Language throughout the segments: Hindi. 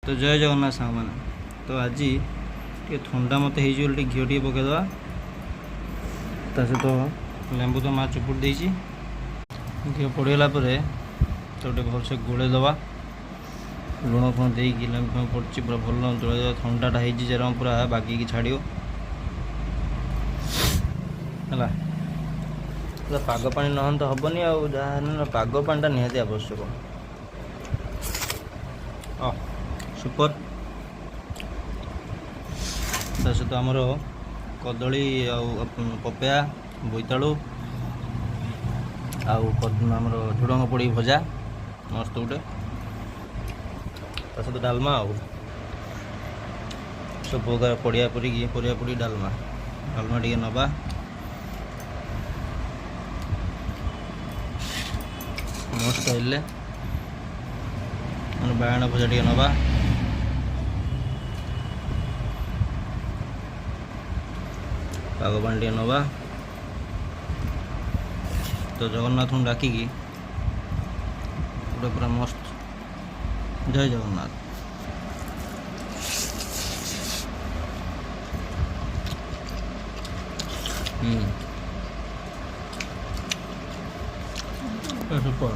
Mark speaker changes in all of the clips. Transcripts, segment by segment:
Speaker 1: तो जय जगन्नाथ सांग मैंने तो आज टे थंडा मत हो घी टे पकईदे सहित लेंबू तो माँ चुपुड़ दे घी पड़गला तो गोटे भलसे गोले दबा लुण फुण दे लेंबू फुण पड़ी पूरा भल जोड़े थंडाटा हो पूरा बाकी छाड़ है पाग पानी नहन तो हेनी आग पानी निहाती आवश्यक सुपर सहित आमर कदली पपया बोईतालु आमर झुड़ंग पड़ी भजा मस्त गोटे सहित डालमा सब प्रकार पड़िया पड़ी डालमा टे नवा मस्त स्टाइल बायण भजा टे नवा पाग पानी टे नवा तो जगन्नाथ डाकिकी गोटे पूरा मस्त जय जगन्नाथ। सुपर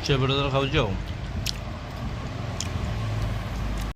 Speaker 1: से भिडियो खाऊ।